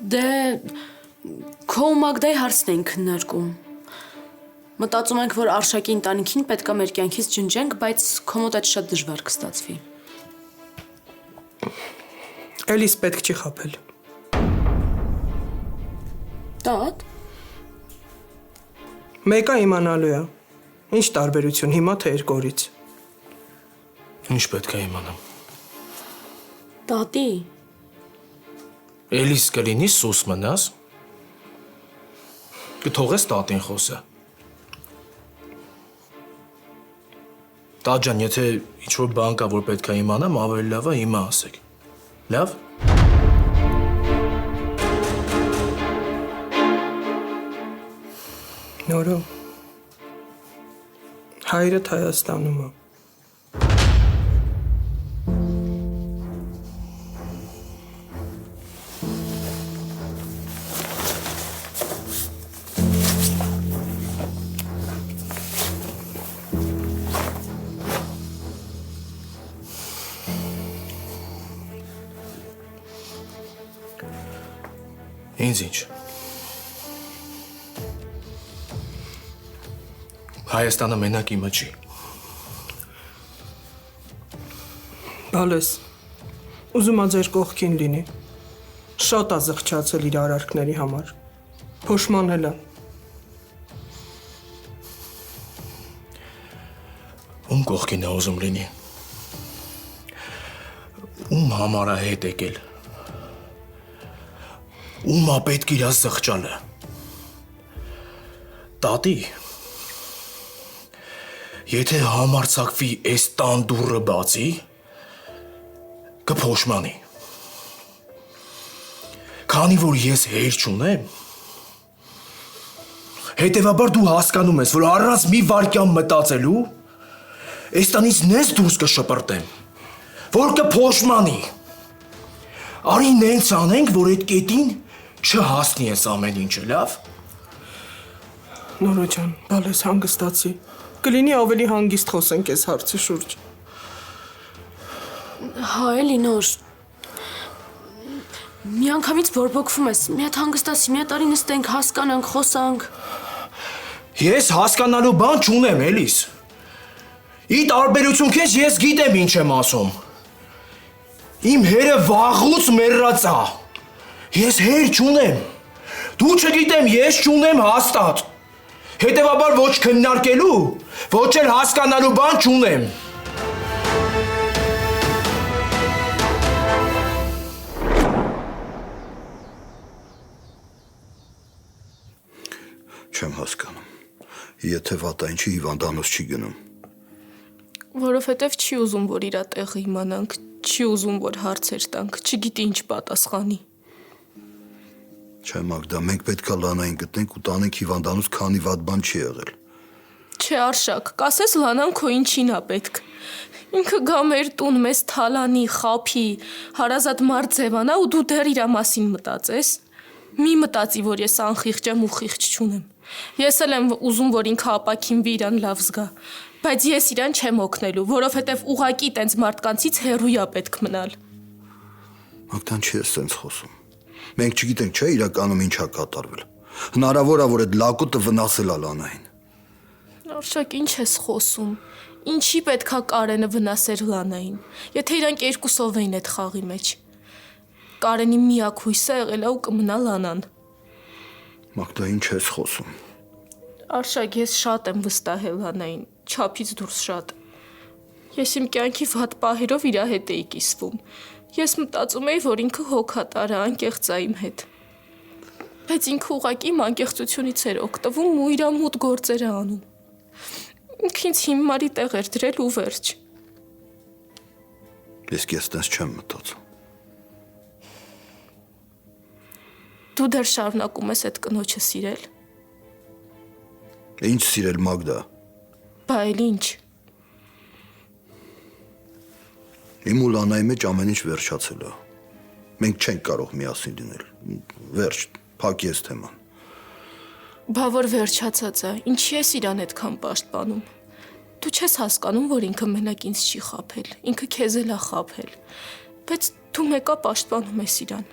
Դե քո ու Մագդայի հարցն ենք քննարկում։ Մտածում ենք, որ Արշակի ընտանիքին պետք է մեր կյանքից ջնջենք, բայց քո մոտ այդ շատ դժվար կստացվի։ Էլիս պետք չի խաբել։ Տատ։ Մեկը իմանալու է։ Ինչ տարբերություն հիմա թե երկորից։ Ինչ պետք է իմանամ։ Տատի։ Էլիս կլինի սուս մնաս։ Կթողես տատին խոսը։ Տատ ջան, եթե ինչ-որ բան կա, որ պետք է իմանամ, ավելի լավ է հիմա ասեք։ Լավ։ Նորո։ Հայրդ Հայաստանում է։ Ինձ ինչ։ Հայաստանը մենակ իմը չի։ Բալես, ուզում ա ձեր կողքին լինի։ Շատ ա զղջացել իր արարքների համար։ Փոշմանել ա։ Ում կողքին է ուզում լինի։ Ում համար է հետ եկել։ Ում է պետք իրա զղջալը։ Տատի, եթե համարձակվի էս տան դուռը բացի, կփոշմանի։ Քանի որ ես հեր չունեմ, հետևաբար դու հասկանում ես, որ առանց մի վայրկյան մտածելու, էս տանից նես դուրս կշպրտեմ, որ կփոշմանի։ Արի նենց անենք, որ այդ կետին չհասնի ես ամեն ինչը, լավ։ Նորո ջան, բալես հանգստացի։ Կլինի ավելի հանգիստ խոսենք այս հարցի շուրջ։ Հա էլի նոր։ Մի անգամից բորբոքվում ես, մի հատ հանգստացի, մի հատ արի նստենք, հասկանանք, խոսանք։ Ես հասկանալու բան չունեմ, Էլիս։ Ի տարբերություն քեզ ես գիտեմ ինչ եմ ասում։ Իմ հերը վաղուց մեռած է։ Ես հեր չունեմ։ Դու չգիտեմ, ես չունեմ հաստատ։ Հետևաբար ոչ քննարկելու, ոչ էլ հասկանալու բան չունեմ։ Չեմ հասկանում։ Եթե վատայինչի հիվանդանոց չի գնում։ Որովհետև չի ուզում, որ իրա տեղը իմանանք, չի ուզում, որ հարցեր տանք, չգիտի ինչ պատասխանի։ Չէ, Մագդա, մենք պետք է Լանային գտնենք ու տանենք հիվանդանոց, քանի վատ բան չի եղել։ Չէ, Արշակ, կասես Լանան քո ինչին է պետք։ Ինքը գա մեր տուն, մեզ թալանի, խափի, հարազատ մարդ ձևանա ու դու դեռ իրա մասին մտածես։ Մի մտածի, որ ես անխիղճ եմ ու խիղճ չունեմ։ Ես էլ եմ ուզում, որ ինքը ապաքինվի, իրան լավ զգա, բայց ես իրան չեմ օգնելու, որովհետև ուղակի տենց մարդկանցից հեռու է պետք մնալ։ Մագդան չի ես տենց խոսում։ Մենք չգիտենք, չէ, իրականում ինչ է կատարվել։ Հնարավոր է, որ այդ լակոտը վնասել է Լանային։ Արշակ, ինչ ես խոսում։ Ինչի պետքա Կարենը վնասեր Լանային, եթե իրանք երկուսով էին այդ խաղի մեջ։ Կարենի միակ հույսը եղել է ու կմնա Լանան։ Մագդա, ինչ ես խոսում։ Արշակ, ես շատ եմ վստահել Լանային, չափից դուրս շատ։ Ես իմ կյանքի վատ պահերով իրա հետ էի կիսվում։ Ես մտածում էի, որ ինքը հոգատար է, անկեղծ է իմ հետ։ Բայց ինքը ուղղակի իմ անկեղծությունից էր օգտվում ու իրա մութ գործերը անում։ Ինքը ինձ հիմարի տեղ էր դրել ու վերջ։ Ես տենց չեմ մտածում։ Դու դեռ շարունակում ես այդ կնոջը սիրել։ Ինչ սիրել, Մագդա։ Բա էլ ինչ։ Իմ ու Լանայի մեջ ամեն ինչ վերջացել է։ Մենք չենք կարող միասին լինել։ Վերջ, փակի ես թեման։ Բա որ վերջացած է, ինչի ես իրան այդքան պաշտպանում։ Դու չես հասկանում, որ ինքը մենակ ինձ չի խաբել, ինքը քեզ էլ է խաբել։ Բայց դու մեկա պաշտպանում ես իրան։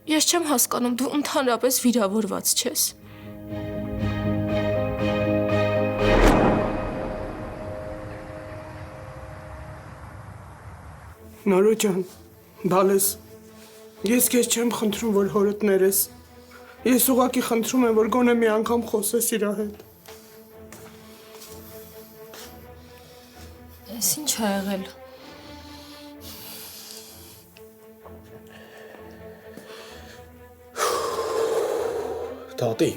Ես չեմ հասկանում, դու ընդհանրապես վիրավորված չես։ Նորո ջան, բալես, ես քեզ չեմ խնդրում, որ հորդ ներես։ Ես ուղղակի խնդրում եմ, որ գոնե մի անգամ խոսես իր հետ։ Էս ինչ ա եղել։ Տատի։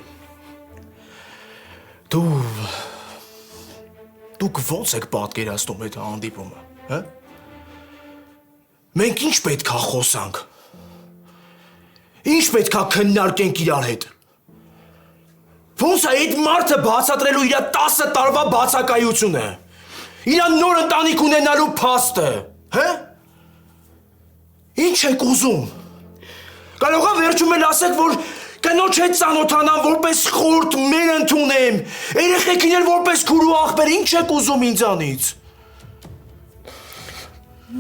Դուք ո՞նց եք պատկերացնում այդ հանդիպումը, հա? Մենք ինչ պետք է խոսանք։ Ինչ պետք է քննարկենք իրար հետ։ Ոնց է այդ մարդը բացատրելու իր 10 տարվա բացակայությունը։ Իր նոր ընտանիք ունենալու փաստը, հա? Ինչ եք ուզում։ Կարող է վերջում էլ ասեք, որ կնոջ հետ ծանոթանամ, որպես խորհուրդ մեր ընդունեմ։ Երեխեքին էլ որպես քուր ու աղբեր, ինչ եք ուզում ինձանից։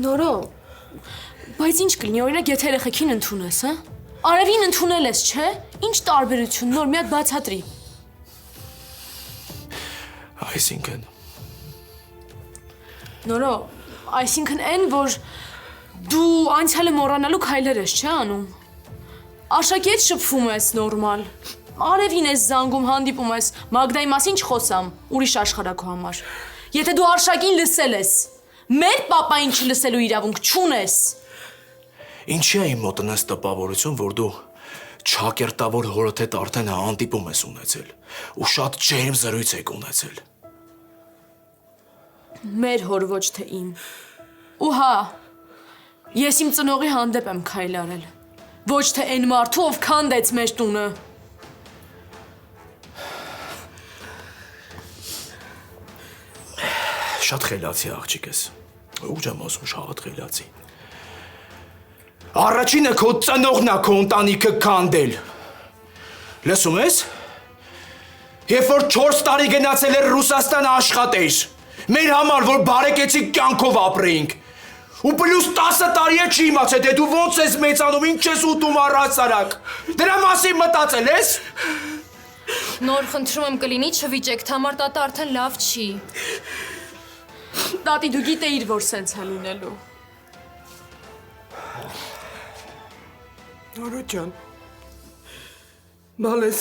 Նորո, բայց ինչ կլինի, օրինակ եթե երեխեքին ընդունես, հա? Արևին ընդունել ես, չէ՞։ Ինչ տարբերություն, նոր մի հատ բացատրի։ Այսինքն Նորո, այսինքն այն, որ դու անցյալը մոռանալու քայլեր ես, չէ՞ անում։ Արշակի հետ շփվում ես նորմալ։ Արևին ես զանգում, հանդիպում ես, Մագդայի մասին չխոսամ, ուրիշ աշխարհակու համար։ Եթե դու Արշակին լսել ես, մեր պապային չլսելու իրավունք չունես։ ինչի է իմ մոտ նես տպավորություն, որ դու չակերտավոր հորդ հետ արդեն հանդիպում ես ունեցել ու շատ ջերմ զրույց եք ունեցել։ Մեր հոր ոչ թե իմ։ Ու հա, ես իմ ծնողի հանդեպ եմ քայլ արել։ Ոչ թե այն մարդու, ով քանդեց մեր տունը։ Շատ խելացի աղջիկ ես։ Ուղղ եմ ասում շատ խելացի։ Առաջինը քո ծնողն է քո ընտանիքը քանդել։ Լսում ես։ Երբ որ 4 տարի գնացել էր Ռուսաստան աշխատեր, մեր համար, որ բարեկեցիկ կյանքով ապրեինք։ Ու պլյուս 10 տարի է չի իմացել, թե դու ոնց ես մեծանում, ինչ ես ուտում առհասարակ։ Դրա մասին մտածել ես։ Նոր խնդրում եմ կլինի չվիճեք, Թամարտատը արդեն լավ չի։ Տատի դու գիտեիր, որ սենց է լինելու։ Նորո ջան, բալես,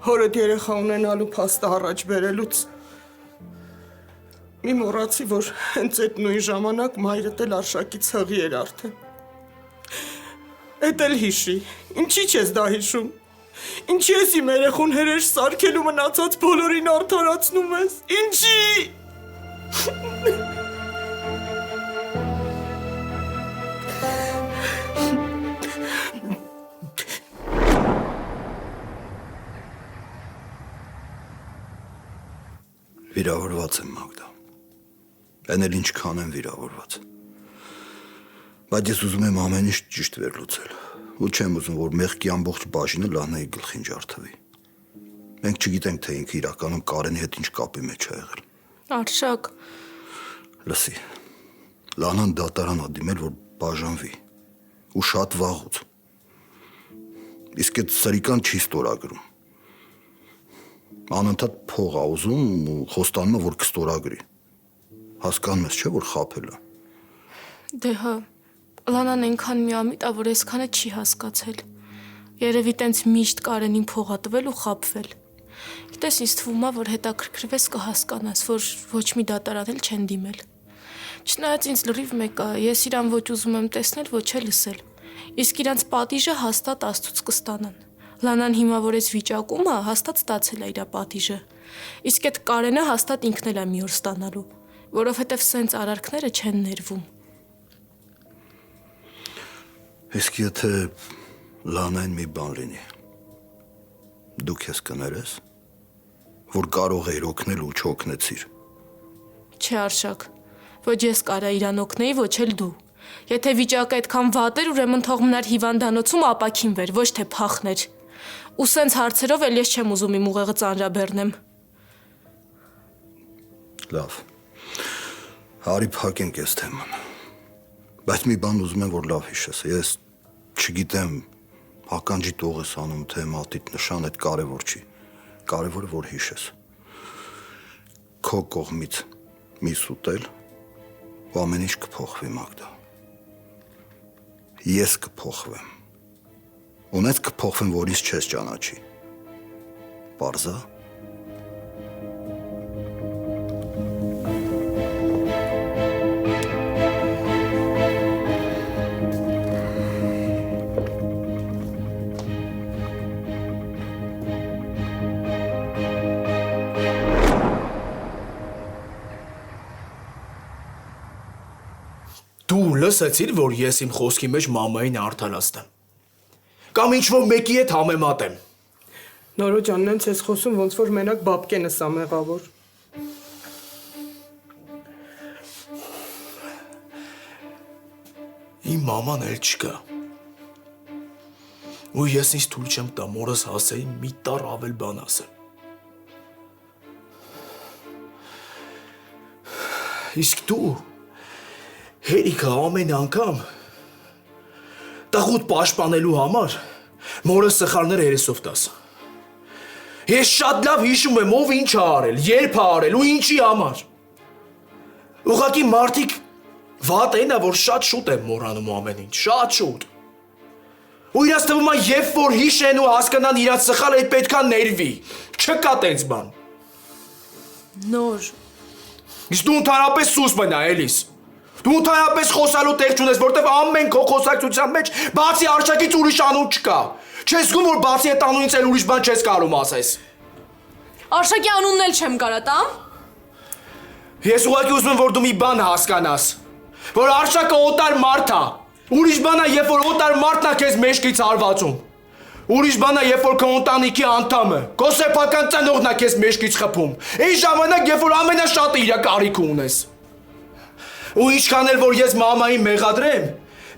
հորդ երեխա ունենալու փաստը առաջ բերելուց մի մոռացի, որ հենց այդ նույն ժամանակ մայրդ էլ Արշակից հղի էր արդեն։ Էդ էլ հիշի, ինչի չես դա հիշում։ Ինչի ես իմ երեխուն հրեշ սարքելու մնացած բոլորին արդարացնում ես, ինչի։ Վիրավորված եմ, Մագդա։ Այն էլ ինչքան եմ վիրավորված։ Բայց ես ուզում եմ ամեն ինչ ճիշտ վերլուծել։ Ու չեմ ուզում, որ մեղքի ամբողջ բաժինը Լանայի գլխին ջարդվի։ Մենք չգիտենք, թե ինքը իրականում Կարենի հետ ինչ կապի մեջ է եղել։ Արշակ, Լսի, Լանան դատարան ա դիմել, որ բաժանվի։ Ու շատ վաղուց։ Իսկ այդ սրիկան չի ստորագրում։ Անընդհատ փող ա ուզում ու խոստանում է, որ կստորագրի։ Հասկանում ես, չէ՞, որ խաբել է։ դե հա, Լանան այնքան միամիտ ա, որ այսքանը չի հասկացել։ Երևի տենց միշտ Կարենին փող ա տվել ու խաբվել։ Գիտես, ինձ թվում ա, որ հետաքրքրվես կհասկանաս, որ ոչ մի դատարան էլ չեն դիմել։ Չնայած ինձ լրիվ մեկ ա, ես իրան ոչ ուզում եմ տեսնել, ոչ էլ լսել։ Իսկ իրանց պատիժը հաստատ Աստծուց կստանան։ Լանան հիմա որ էս վիճակում ա, հաստատ ստացել է իր պատիժը։ Իսկ այդ Կարենը հաստատ ինքն էլ է մի օր ստանալու, որովհետև սենց արարքները չեն ներվում։ Իսկ եթե Լանային մի բան լինի, դու քեզ կներես, որ կարող էիր օգնել ու չօգնեցիր։ Չէ, Արշակ, ոչ ես կարա իրան օգնեի, ոչ էլ դու։ Եթե վիճակը այդքան վատ էր, ուրեմն թող մնար հիվանդանոցում ապակին վեր, ոչ թե փախներ։ Ու սենց հարցերով էլ ես չեմ ուզում իմ ուղեղը ծանրաբեռնեմ։ Լավ։ Հարի փակենք այս թեման։ Բայց մի բան ուզում եմ, որ լավ հիշես։ Ես Չգիտեմ, ականջի տող ես անում, թե մատիտ նշան, այդ կարևոր չի։ Կարևորը որ հիշես։ Քո կողմից մի սուտել, ու ամեն ինչ կփոխվի, Մագդա։ Ես կփոխվեմ։ Ունես կփոխվեմ, որ ինձ չես ճանաչի։ Պարզա։ Դու լսեցիր, որ ես իմ խոսքի մեջ մամային արդարացնեմ։ Կամ ինչ-որ մեկի հետ համեմատեմ։ Նորո ջան, նենց ես խոսում, ոնց որ մենակ բաբկենս ա մեղավոր։ Իմ մաման էլ չկա։ Ու ես ինձ թույլ չեմ տա մորս հասեի մի տառ ավել բան ասեմ։ Իսկ դու հերիքը ամեն անգամ տաղուտ պաշտպանելու համար մորս սխալները երեսով տաս։ Ես շատ լավ հիշում եմ ով ինչ ա արել, երբ ա արել ու ինչի համար։ Ուղղակի մարդիկ վատ են, որ շատ շուտ եմ մոռանում ամեն ինչ, շատ շուտ։ Ու իրաց թվում է, երբ որ հիշեն ու հասկանան իրաց սխալը, պետքա ներվի։ Չկա տենց բան։ Նոր, Իսկ դու ընդհանրապես սուս մնա, Էլիս։ Դու ընդհանրապես խոսալու տեղ չունես, որտեվ ամեն քո խոսակցության մեջ բացի Արշակից ուրիշ անուն չկա։ Չես զգում, որ բացի այդ անունից էլ ուրիշ բան չես կարող ասես։ Արշակի անունն էլ չեմ կարա տամ։ Ես ուղղակի ուզում եմ, որ դու մի բան հասկանաս, որ Արշակը օտար մարդ է։ Ուրիշ բան է, երբ որ օտար մարդն է քեզ մեջքից հարվածում։ Ուրիշ բան է, երբ որ քո ընտանիքի անդամը, քո սեփական ծնողն է քեզ մեջքից խփում։ Այն ժամանակ, երբ որ ամենաշատը իր կարիքը ունես։ Ու ինչքան էլ որ ես մամային մեղադրեմ,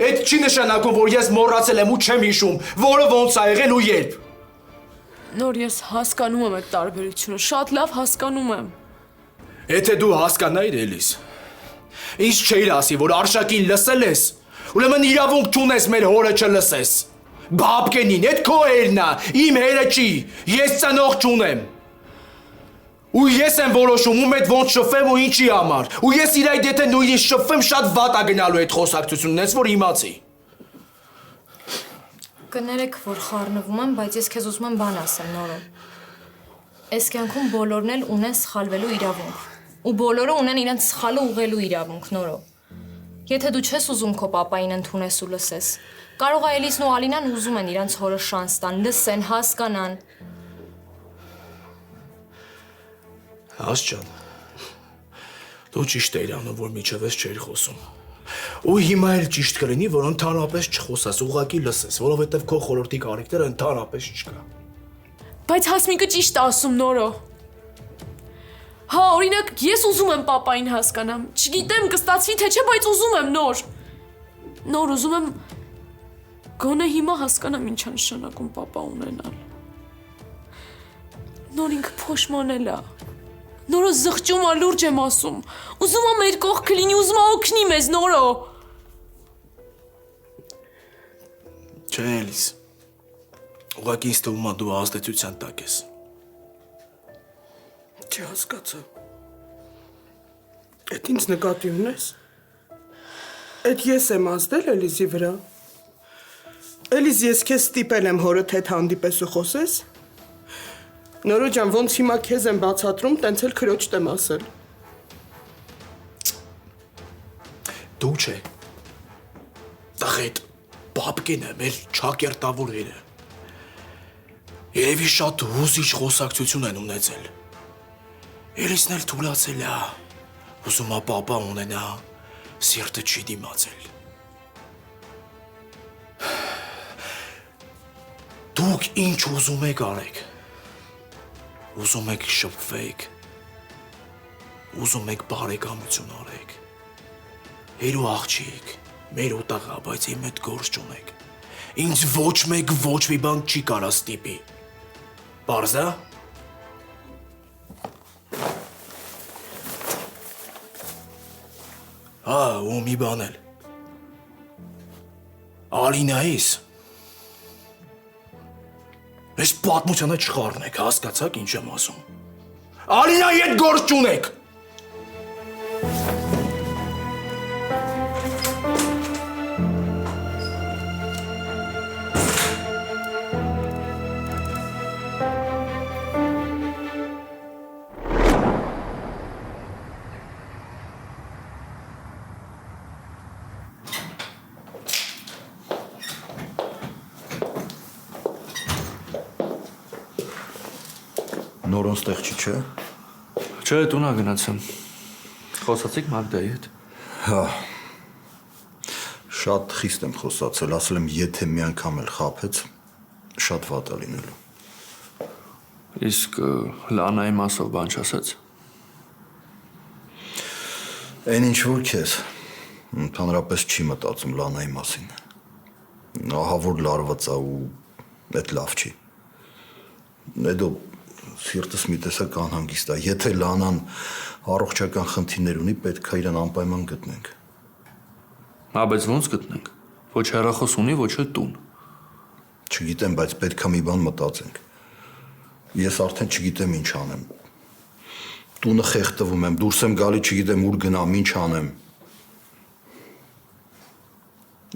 այդ չի նշանակում, որ ես մոռացել եմ ու չեմ հիշում, որը ոնց ա եղել ու երբ։ Նոր, ես հասկանում եմ այդ տարբերությունը, շատ լավ հասկանում եմ։ Եթե դու հասկանայիր, Էլիս, ինչ չէիր ասի, որ Արշակին լսել ես, ուրեմն իրավունք չունես մեր հորը չլսես։ Բաբկենին, այդ քո հերն է, իմ հերը չի, ես ծնող չունեմ։ Ու ես եմ որոշում ում այդ ոնց շփվեմ ու ինչի համար։ Ու ես իր այդ եթե նույնիսկ շփվեմ, շատ վատ ա գնալու այդ խոսակցությունն, ես որ իմացի։ Կներեք, որ խառնվում եմ, բայց ես քեզ ուզում եմ բան ասեմ, Նորո։ Այս կյանքում բոլորն էլ ունեն սխալվելու իրավունք։ Ու բոլորը ունեն իրենց սխալը ուղղելու իրավունք, Նորո։ Եթե դու չես ուզում քո պապային ընդունես ու լսես, կարող է Էլիսն ու Ալինան ուզում են իրենց հորը շանս տան, լսեն, հասկանան։ Աս ջան, դու ճիշտ էիր անում, որ միջևես չէիր խոսում։ Ու հիմա էլ ճիշտ կլինի, որ ընդհանրապես չխոսաս, ուղղակի լսես, որովհետև քո խորհրդի կարիքները ընդհանրապես չկա։ Բայց Հասմիկը ճիշտ է ասում, Նորո։ Հա, օրինակ, ես ուզում եմ պապային հասկանամ։ Չգիտեմ կստացվի թե չէ, բայց ուզում եմ, Նոր։ Նոր, ուզում եմ գոնե հիմա հասկանամ ինչ է նշանակում պապա ունենալ։ Նոր ինքը փոշմանել է։ Նորո զղջում է, լուրջ եմ ասում։ Ուզում եմ մեր կողքը լինի, ուզում եմ օգնի մեզ, Նորո։ Չէ, Էլիս։ Ուղղակի ինձ թվում է դու ազդեցության տակ ես։ Չհասկացա։ Այդ ինձ նկատի ունես։ Այդ ես եմ ազդել Էլիզի վրա։ Էլիզ, ես քեզ ստիպել եմ հորդ հետ հանդիպես ու խոսես։ Նորո ջան, ոնց հիմա քեզ եմ բացատրում, տենց էլ քրոջդ եմ ասել։ Դու չէ։ Տղետ, բաբկեն է, մեր չակերտավոր հերը։ Երևի շատ հուզիչ խոսակցություն են ունեցել։ Էլիսն էլ թուլացել է, ուզում է պապա ունենա, սիրտը չի դիմացել։ Դուք ինչ ուզում եք արեք։ Ուզում եք շփվեք, ուզում եք բարեկամություն արեք, հերու աղջիկ, մեր օտաղա, բայց իմ հետ գործ չունեք, ինձ ոչ մեկ ոչ մի բան չի կարա ստիպի, պարզ է? Հա, ու մի բան էլ, Ալինայիս, Այս պատմությանը չխառնեք, հասկացաք ինչ եմ ասում։ Ալինայի հետ գործ չունեք։ Նորոն ստեղ չի, չէ։ Չէ, տունա գնացեմ։ Խոսացիք Մագդայի հետ։ Հա։ Շատ խիստ եմ խոսացել, ասել եմ, եթե մի անգամ էլ խաբեց, շատ վատ է լինելու։ Իսկ Լանայի մասով բան չասաց։ Այն ինչ որ քեզ ընդհանրապես չի մտածում Լանայի մասին։ Ահա որ լարված է ու այդ լավ չի։ Նեդո սիրտս մի տեսակ անհանգիստ է։ Եթե Լանան առողջական խնդիրներ ունի, պետք է իրան անպայման գտնենք։ Հա, բայց ոնց գտնենք։ Ոչ հեռախոս ունի, ոչ էլ տուն։ Չգիտեմ, բայց պետք է մի բան մտածենք։ Ես արդեն չգիտեմ ինչ անեմ։ Տունը խեղդվում եմ, դուրս եմ գալի, չգիտեմ ուր գնամ, ինչ անեմ։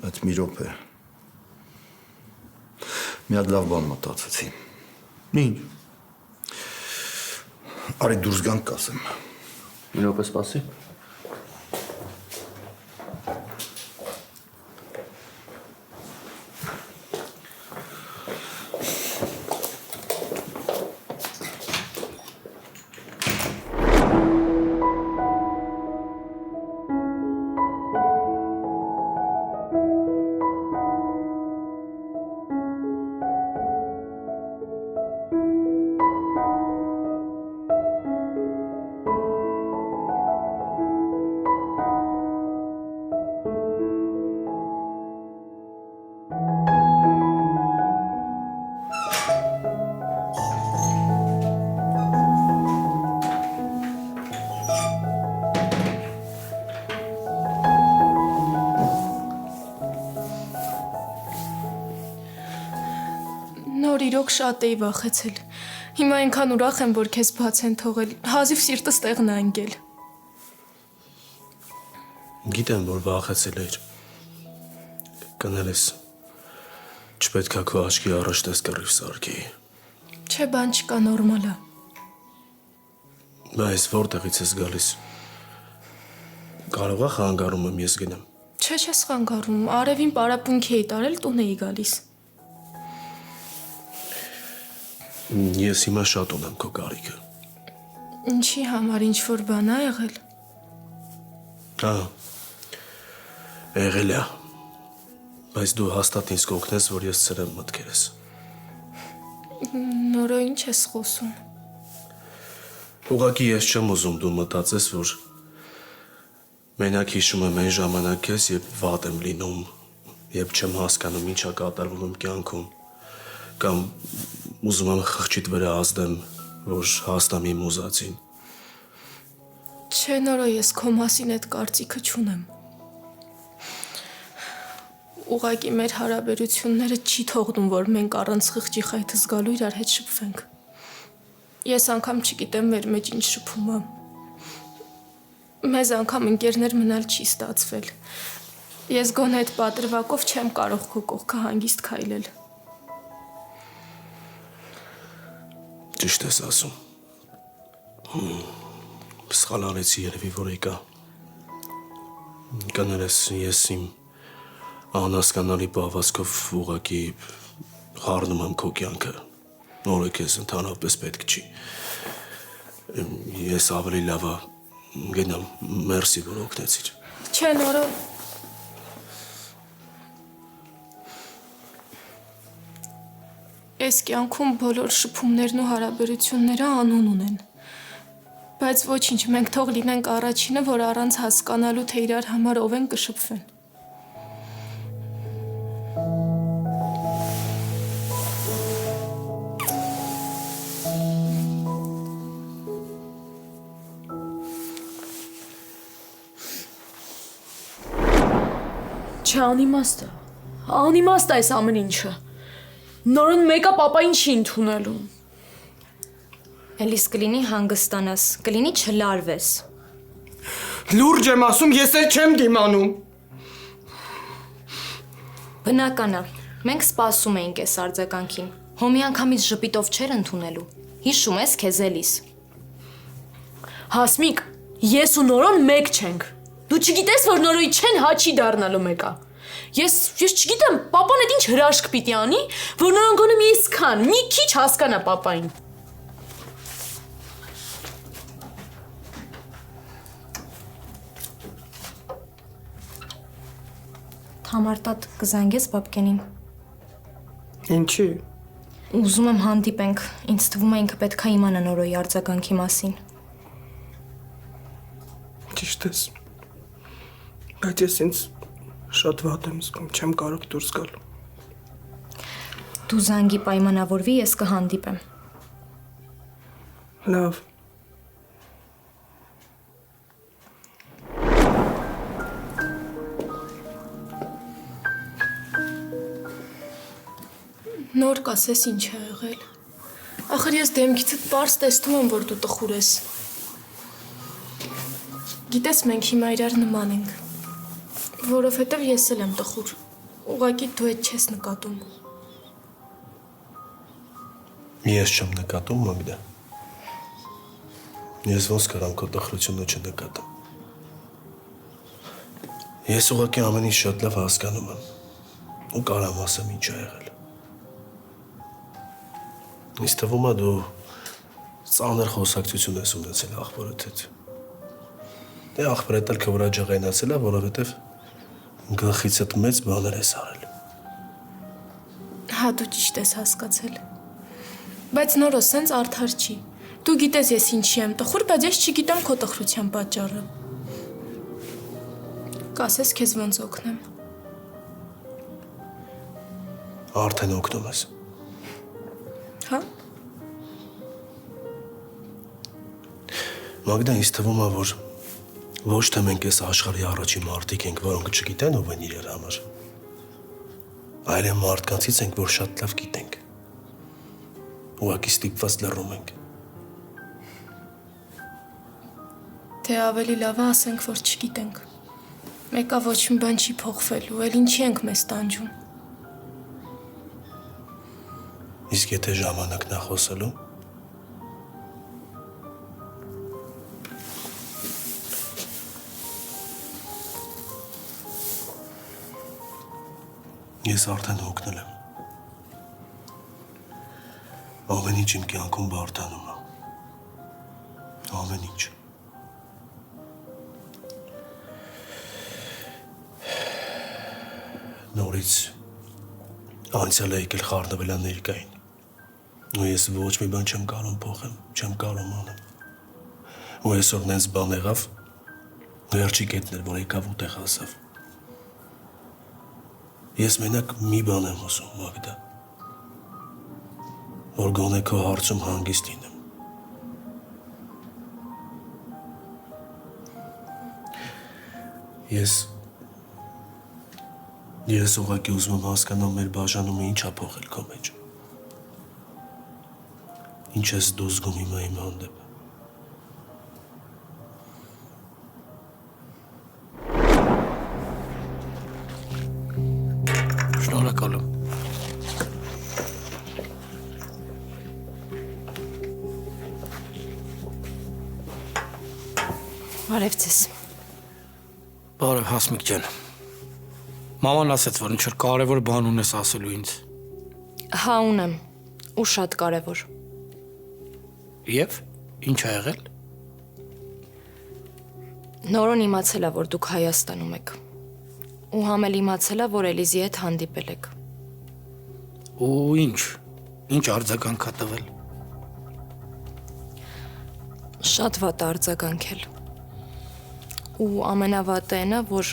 Այդ մի րոպե։ Մի հատ լավ բան մտածեցի։ Ինչ։ Արի դուրս գանք կասեմ։ Մի րոպե սպասի։ Նոր իրոք շատ էի վախեցել։ Հիմա այնքան ուրախ եմ, որ քեզ բաց են թողել։ Հազիվ սիրտս տեղն է ընկել։ Գիտեմ, որ վախեցել էր։ Կներես։ Չպետք է քո աչքի առաջ տես կռիվ սարքի։ Չէ, բան չկա, նորմալ է։ Բայց որտեղից ես գալիս։ Կարող է խանգարում եմ ես գնամ։ Չէ, չես խանգարում։ Արևին պարապմունքի էի տարել, տուն էի գալիս։ Ես հիմա շատ ունեմ քո կարիքը։ Ինչի համար ինչ որ բան ա եղել։ Հա։ Եղել է։ Բայց դու հաստատ ինձ կօգնես, որ ես ծրեմ մտքերս։ Նորո ինչ ես խոսում։ Ուղղակի ես չեմ ուզում դու մտածես, որ մենակ հիշում եմ այն ժամանակ ես, երբ վատ եմ լինում, երբ չեմ հասկանում ինչ է կատարվում իմ կյանքում, կամ ուզում եմ խղճիդ վրա ազդեմ, որ հասնեմ իմ ուզածին։ Չէ, նորո ես քո մասին այդ կարծիքը չունեմ։ Ուղղակի մեր հարաբերությունները չի թողնում, որ մենք առանց խղճի խայթը զգալու իրար հետ շփվենք։ Ես անգամ չգիտեմ մեր մեջ ինչ շփում է։ Մեզ անգամ ընկերներ մնալ չի ստացվել։ Ես գոնե այդ պատրվակով չեմ կարող քո կողքը հանգիստ քայլել։ Ճիշտ ես ասում։ Սխալ արեցի երևի, որ եկա։ Կներես, ես իմ անհասկանալի պահվածքով ուղղակի խառնում եմ քո կյանքը։ Նորը քեզ ընդհանրապես պետք չի։ Ես ավելի լավ գնամ, մերսի, որ օգնեցիր։ Չէ, նորը Այս կյանքում բոլոր շփումներն ու հարաբերությունները անուն ունեն։ Բայց ոչինչ, մենք թող լինենք առաջինը, որ առանց հասկանալու, թե իրար համար ով են կշփվեն։ Չէ, անիմաստ է։ Անիմաստ է այս ամեն ինչը։ Նորոն մեկը papayin չի ընդունելու։ Էլիս կլինի հանգստանաս, կլինի չլարվես։ Լուրջ եմ ասում, ես էլ չեմ դիմանում։ Բնական է, մենք սպասում էինք այս արձագանքին։ Հոմի անգամից ժպիտով չէր ընդունելու։ Հիշում ես քեզ Էլիս։ Հասմիկ, ես ու Նորոն մեկ չենք։ Դու չգիտես, որ Նորոյի չեն հաչի դառնալու մեկա։ Ես չգիտեմ, papan այդ ինչ հրաշք պիտի անի, որ Նորոն գոնե մի իսքան, մի քիչ հասկանա papayin։ Համարտատ կզանգես բաբկենին։ Ինչի։ Ուզում եմ հանդիպենք, ինձ թվում է ինքը պետք է իմանա Նորոյի արձագանքի մասին։ Ճիշտ ես։ Բայց ես ինձ շատ վատ եմ զգում, չեմ կարող դուրս գալ։ Դու զանգի պայմանավորվի, ես կհանդիպեմ։ Լավ։ Նոր կասես ինչ է եղել։ Ախր ես դեմքիցդ պարզ տեսնում եմ, որ դու տխուր ես։ Գիտես, մենք հիմա իրար նման ենք, որովհետև ես էլ եմ տխուր։ Ուղղակի դու այդ չես նկատում։ Ես չեմ նկատում, Մագդա։ Ես ոնց կարամ քո տխրությունը չնկատեմ։ Ես ուղղակի ամեն ինչ շատ լավ հասկանում եմ ու կարամ ասեմ ինչ ա եղել։ Ինձ թվում է դու ծանր խոսակցություն ես ունեցել աղբորդ հետ։ Դե աղբորդ էլ քո վրա ջղայնացել է, որովհետև գլխիցդ մեծ բաներ ես արել։ Հա, դու ճիշտ ես հասկացել։ Բայց Նորո սենց արդար չի։ Դու գիտես ես ինչի եմ տխուր, բայց ես չգիտեմ քո տխրության պատճառը։ Կասես քեզ ոնց օգնեմ։ Արդեն օգնում ես։ Հա։ Մագդա, ինձ թվում է, որ ոչ թե մենք այս աշխարհի առաջին մարդիկ ենք, որոնք չգիտեն ով են իրար համար, այլ այն մարդկանցից ենք, որ շատ լավ գիտենք։ Ուղղակի ստիպված լռում ենք։ Թե ավելի լավ է ասենք, որ չգիտենք։ Մեկը ոչ մի բան չի փոխվելու, էլ ինչի ենք մեզ տանջում։ Իսկ եթե ժամանակն է խոսելու։ Ես արդեն օգնել եմ։ Ամեն ինչ իմ կյանքում բարդանում է։ Ամեն ինչ։ Նորից անցյալը եկել խառնվել է ներկային։ Ու ես ոչ մի բան չեմ կարող փոխեմ, չեմ կարող անեմ։ Ու այսօր նենց բան եղավ, վերջի կետն էր, որ եկավ ու տեղ հասավ։ Ես մենակ մի բան եմ ուզում, Մագդա, որ գոնե քո հարցում հանգիստ լինեմ։ Ես ուղղակի ուզում եմ հասկանալ մեր բաժանումը ինչ ա փոխել քո մեջ։ Ինչ ես դու զգում հիմա իմ հանդեպ։ Շնորհակալ եմ։ Բարև ձեզ։ Բարև Հասմիկ ջան։ Մաման ասաց, որ ինչ-որ կարևոր բան ունես ասելու ինձ։ Հա, ունեմ, ու շատ կարևոր։ Եվ ինչ ա եղել։ Նորոն իմացել է, որ դուք Հայաստանում եք։ Ու համ էլ իմացել է, որ Էլիզի հետ հանդիպել եք։ Ու ինչ արձագանք ա տվել։ Շատ վատ արձագանքել։ Ու ամենավատը այն է, որ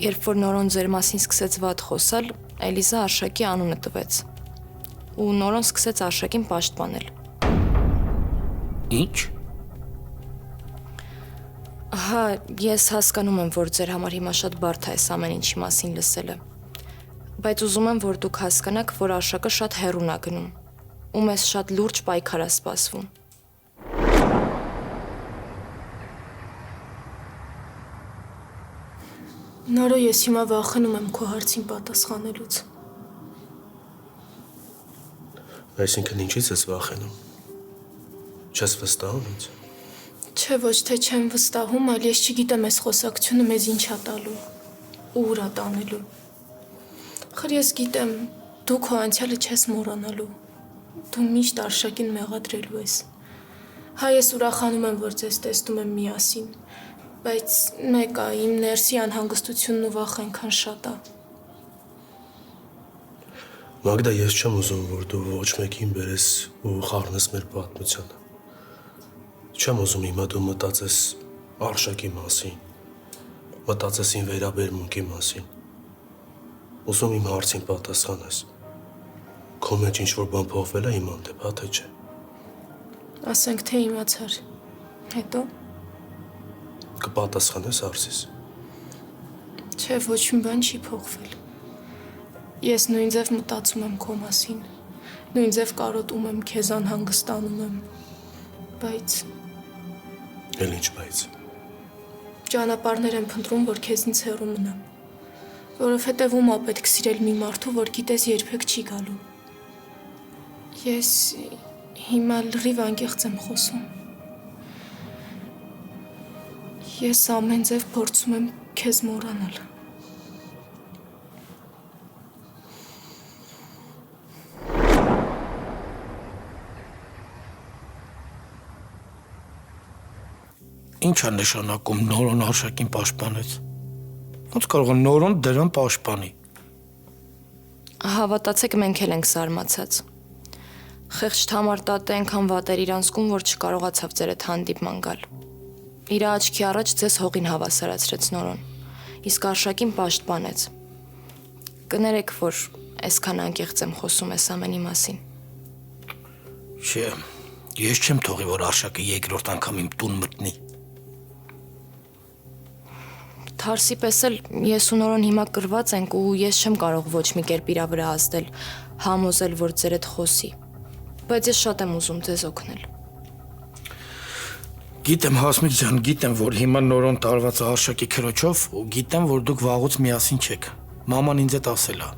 երբ որ Նորոն ձեր մասին սկսեց վատ խոսալ, Էլիզա Արշակի անունը տվեց։ Ու Նորոն սկսեց Արշակին պաշտպանել։ Ինչ։ Հա, ես հասկանում եմ, որ ձեր համար հիմա շատ բարդ է այս ամեն ինչի մասին լսելը։ Բայց ուզում եմ, որ դուք հասկանաք, որ Արշակը շատ հեռուն է գնում։ Ու մեզ շատ լուրջ պայքար է սպասվում։ Նորո ես հիմա վախենում եմ քո հարցին պատասխանելուց։ Այսինքն ինչից ես վախենում։ Չես վստահում ինձ։ Չէ, ոչ թե չեմ վստահում, այլ ես չգիտեմ այս խոսակցությունը մեզ ինչ է տալու, ուր է տանելու։ Խր ես գիտեմ, դու քո անցյալը չես մոռանալու։ Դու միշտ Արշակին մեղադրելու ես։ Հայ ես ուրախանում եմ, որ ձեզ տեսնում եմ միասին, բայց մեկ է, իմ ներսի անհանգստությունն ու վախը այնքան շատ է։ Մագդա, ես չեմ ուզում, որ դու ոչ մեկին բերես ու խառնես մեր պատմությանը։ Չեմ ուզում հիմա դու մտածես Արշակի մասին, մտածես իմ վերաբերմունքի մասին։ Ուզում իմ հարցին պատասխանես։ Քո մեջ ինչ-որ բան փոխվել է իմ հանդեպ, հա թե չէ։ Ասենք թե իմացար։ Հետո։ Կպատասխանես հարցիս։ Չէ, ոչ մի բան չի փոխվել։ Ես նույն ձև մտածում եմ քո մասին, նույն ձև կարոտում եմ քեզ, անհանգստանում եմ, բայց… Էլ ինչ բայց։ Ճանապարհներ եմ փնտրում, որ քեզնից հեռու մնամ, որովհետև ում է պետք սիրել մի մարդու, որ գիտես երբեք չի գալու։ Ես հիմա լրիվ անկեղծ եմ խոսում։ Ես ամեն ձև փորձում եմ քեզ մոռանալ։ Ինչ է նշանակում Նորոն Արշակին պաշտպանեց։ Ոնց կարող է Նորոն դրան պաշտպանի։ Հավատացեք, մենք էլ ենք զարմացած։ Խեղճ Թամարտատը այնքան վատ էր իրան զգում, որ չկարողացավ ձեր հետ հանդիպման գալ։ Իր աչքի առաջ ձեզ հողին հավասարացրեց Նորոն, իսկ Արշակին պաշտպանեց։ Կներեք, որ այսքան անկեղծ եմ խոսում այս ամենի մասին։ Չէ, ես չեմ թողի, որ Արշակը երկրորդ անգամ իմ տուն մտնի։ Թարսի պես էլ ես ու Նորոն հիմա կրված ենք ու ես չեմ կարող ոչ մի կերպ իրա վրա ազդել, համոզել, որ ձեր հետ խոսի։ Բայց ես շատ եմ ուզում ձեզ օգնել։ Գիտեմ, Հասմիկ ջան, գիտեմ, որ հիմա Նորոն տարված է Արշակի քրոջով ու գիտեմ, որ դուք վաղուց միասին չեք։ Մաման ինձ հետ ասել է։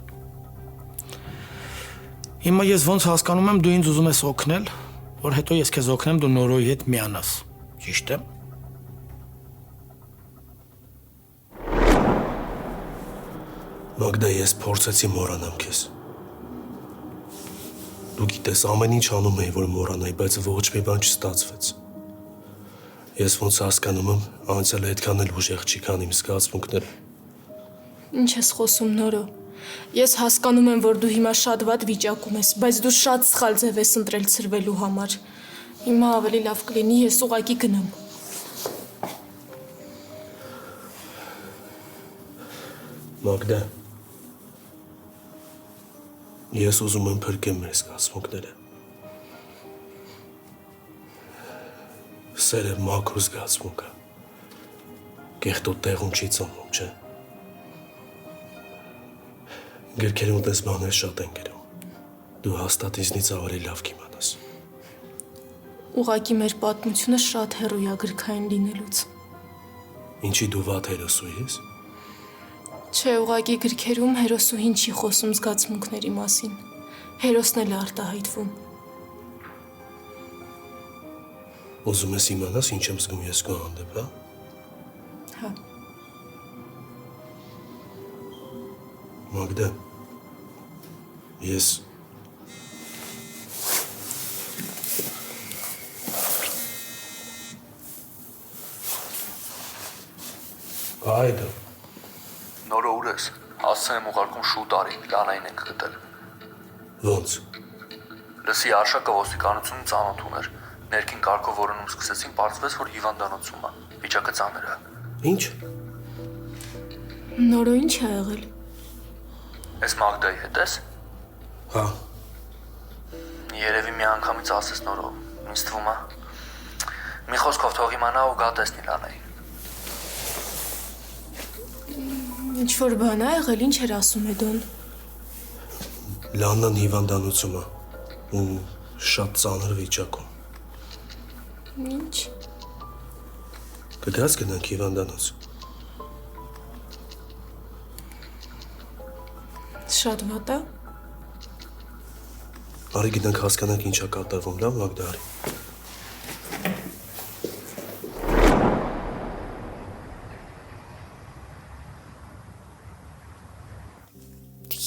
Հիմա ես ոնց հասկանում եմ, դու ինձ ուզում ես օգնել, որ հետո ես քեզ օգնեմ դու Նորոյի հետ միանաս։ Ճիշտ է։ Մագդա, ես փորձեցի մոռանամ քեզ։ Դու գիտես, ամեն ինչ անում էի, որ մոռանայի, բայց ոչ մի բան չստացվեց։ Ես ոնց հասկանում եմ, անցյալը այդքան էլ ուժեղ չի, քան իմ զգացմունքները։ Ինչ ես խոսում, Նորո։ Ես հասկանում եմ, որ դու հիմա շատ վատ վիճակում ես, բայց դու շատ սխալ ձև ես ընտրել ցրվելու համար։ Հիմա ավելի լավ կլինի ես ուղակի գնամ։ Մագդա, ես ուզում եմ փրկեմ մեր զգացմունքները։ Սերը մաքուր զգացմունք է։ Կեղտոտ տեղում չի ծնվում, չէ։ Գրքերում տես բաներ շատ են գրում։ Դու հաստատ ինձնից ավելի լավ կիմանաս։ Ուղղակի մեր պատմությունը շատ հեռու է գրքային լինելուց։ Ինչի դու վատ հերոսու ես։ Չէ, ուղղակի գրքերում հերոսուհին չի խոսում զգացմունքների մասին։ Հերոսն էլ է արտահայտվում։ Ուզում ես իմանաս ինչ եմ զգում ես քո հանդեպ, հա։ Հա։ Մագդա, ես Հայդը Նորո ուր ես։ Հասցեն եմ ուղարկում շուտ արի, Լանային ենք գտել։ ոնց։ Լսի Արշակը ոստիկանությունում ծանոթ ուներ։ Ներքին կարգով որոնում սկսեցին, պարզվեց, որ հիվանդանոցում է։ Վիճակը ծանր է։ Ինչ։ Նորո ինչ է եղել։ Այս Մագդայի հետ ես։ Հա։ Երևի մի անգամից ասես Նորո, ինձ թվում է։ Մի խոսքով թող իմանա ու գա տեսնի Լանայի։ Ինչ որ բան է եղել, ինչ էր ասում Էդոն։ Լաննան հիվանդանոցում է ու շատ ծանր վիճակում։ Ինչ։ Կգաս գնանք հիվանդանոց։ Շատ վատ է։ Արի գնանք հասկանանք ինչա կատարվում, լավ Մագդա, արի։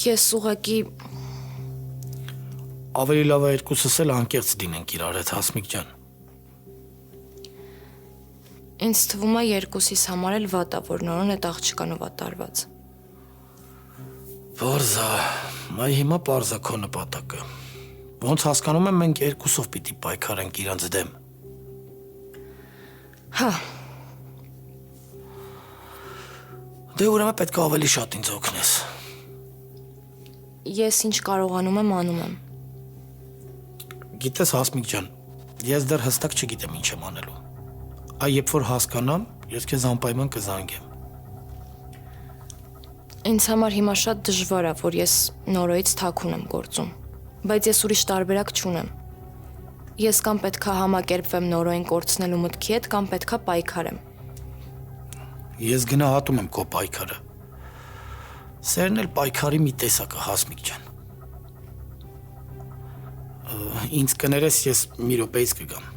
Ես ուղղակի Ավելի լավ է երկուսս էլ անկեղծ դինենք իրար հետ, Հասմիկ ջան։ ինձ թվում է երկուսիս համար էլ վատ է, որ նորոն այդ աղջկանով է տարված։ Պարզա, մայ հիմա պարզա քո նպատակը։ Ոնց հասկանում եմ մենք երկուսով պիտի պայքարենք իրանց դեմ։ Հա, Դե ուրեմն պետք է ավելի շատ ինձ օգնես։ ես ինչ կարողանում եմ անում եմ։ Գիտես Հասմիկ ջան, ես դեռ հստակ չգիտեմ ինչ եմ անելու։ Այ երբ որ հասկանամ, ես քեզ անպայման կզանգեմ։ Ինձ համար հիմա շատ դժվար է, որ ես նորոյից թաքուն եմ գործում, բայց ես ուրիշ տարբերակ չունեմ։ Ես կամ պետքա համակերպվեմ նորոյին կորցնելու մտքի հետ, կամ պետքա պայքարեմ։ Ես գնահատում եմ քո պայքարը։ Սերն էլ պայքարի մի տեսակ է, Հասմիկ ջան։ Ինձ կներես, ես մի րոպեից կգամ։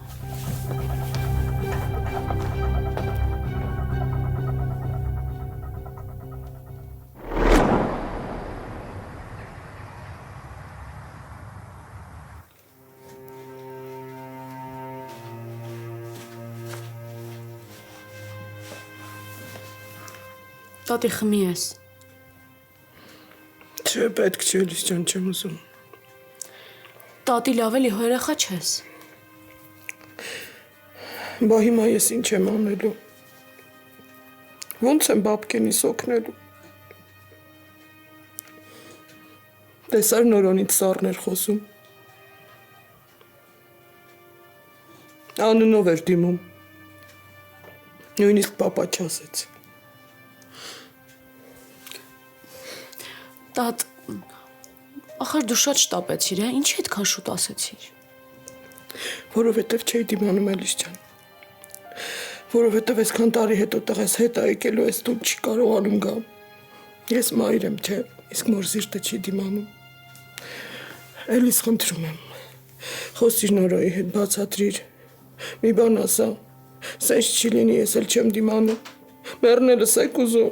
Տատի խմի ես։ Չէ, պետք չի, Էլիս ջան, չեմ ուզում։ Տատի լավ էլի հո երեխա չես։ Բա հիմա ես ինչ եմ անելու։ Ոնց եմ բաբկենիս օգնելու։ Տեսար նորոնից սառներ խոսում։ Անունով էր դիմում։ Նույնիսկ պապա չասեց։ Տատ, ախր դու շատ շտապեցիր, ինչ այդքան շուտ ասեցիր։ Որովհետև չէի դիմանում Էլիս ջան։ Որովհետև այսքան տարի հետո տղաս հետ եկելու ես դու չի կարողանում գամ։ Ես մայր եմ, չէ, իսկ մոր սիրտը չի դիմանում։ Էլիս խնդրում եմ։ Խոսիր նորոյի հետ, բացատրիր։ Մի բան ասա։ Սենց չի լինի, ես էլ չեմ դիմանում։ Մեռնելս եք ուզում։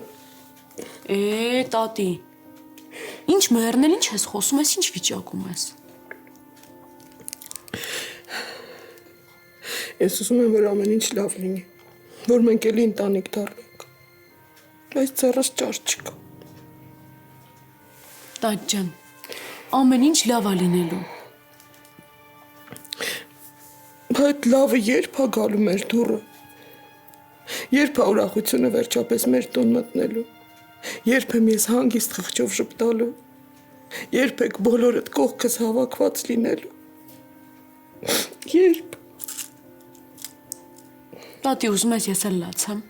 Տատի։ Ինչ մեռնել, ինչ ես խոսում ես, ինչ վիճակում ես։ Ես ուզում եմ, որ ամեն ինչ լավ լինի, որ մենք էլի ընտանիք դառնանք, բայց ծառս ճար չկա։ Տատ ջան, ամեն ինչ լավ է լինելու։ Բայց լավը երբ է գալու մեր դուռը, երբ է ուրախությունը վերջապես մեր տուն մտնելու, երբ եմ ես հանգիստ խղճով ժպտալու, երբ եք բոլորդ կողքս հավաքված լինելու, երբ։ Տատի ուզում ես ես էլ լացեմ։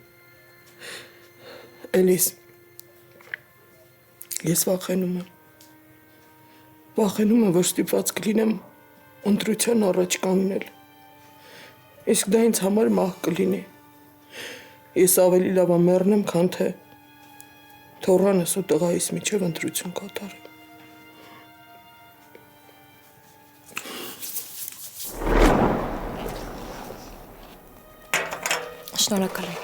Էլիս, ես վախենում եմ։ Վախենում եմ, որ ստիպված կլինեմ ընտրության առաջ կանգնել։ Իսկ դա ինձ համար մահ կլինի։ Ես ավելի լավ եմ մեռնեմ, քան թե թոռանս ու տղայիս միջև ընտրություն կատարեմ։ Շնորհակալ եմ։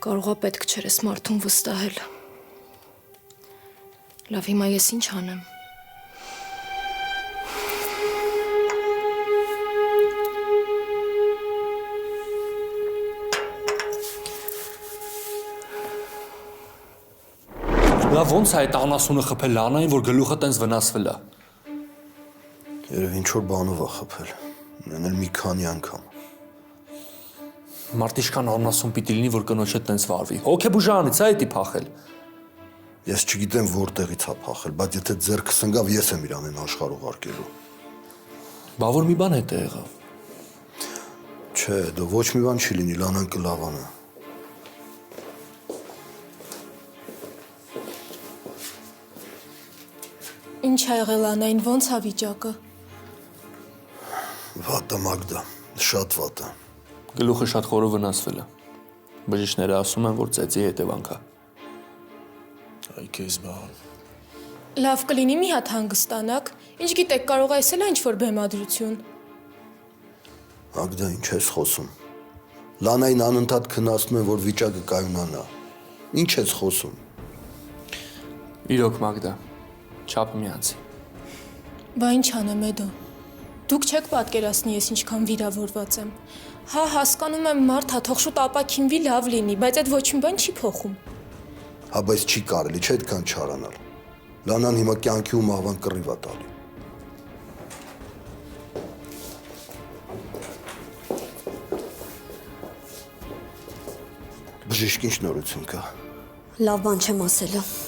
Կարող է պետք չէր ես մարդուն վստահել։ Լավ, հիմա ես ինչ անեմ։ Լավ ոնց է այդ անասունը խփել Լանային, որ գլուխը տենց վնասվել է։ Երևի ինչ որ բանով է խփել։ Մեն էլ մի քանի անգամ։ Մարդ իշքան անասուն պիտի լինի, որ կնոջը տենց վարվի։ Հոգեբուժանից է դա փախել։ Ես չգիտեմ որտեղից է փախել, բայց եթե ձեռքս ընկավ, ես եմ իրանեն աշխարհ ուղարկելու։ Բա որ մի բան հետը եղավ։ Չէ, դու ոչ մի բան չի լինի, Լանան կլավանա։ Ինչ ա եղել Անային, ո՞նց ա վիճակը։ Վատ է Մագդա, շատ վատ է։ Գլուխը շատ խորը վնասվել է։ Բժիշկները ասում են, որ ծեծի հետևանք է։ Այ քեզ բան։ Լավ կլինի մի հատ հանգստանաք։ Ինչ գիտեք, կարող է այսել ինչ-որ բեմադրություն։ Մագդա, ինչ ես խոսում։ Լանային անընդհատ քննացնում են, որ վիճակը կայունանա։ Ինչ ես խոսում։ Իրոք Մագդա, չափը միացի։ Բա ինչ անեմ Էդո։ Դուք չեք պատկերացնի ես ինչքան վիրավորված եմ։ Հա, հասկանում եմ մարդ հա թող շուտ ապակինվի լավ լինի, բայց այդ ոչ մի բան չի փոխում։ Հա, բայց չի կարելի, չէ այդքան չարանալ։ Լանան հիմա կյանքի ու մահվան կռիվ է տալի։ Բժիշկ ինչ նորություն կա։ Լավ բան չեմ ասելու։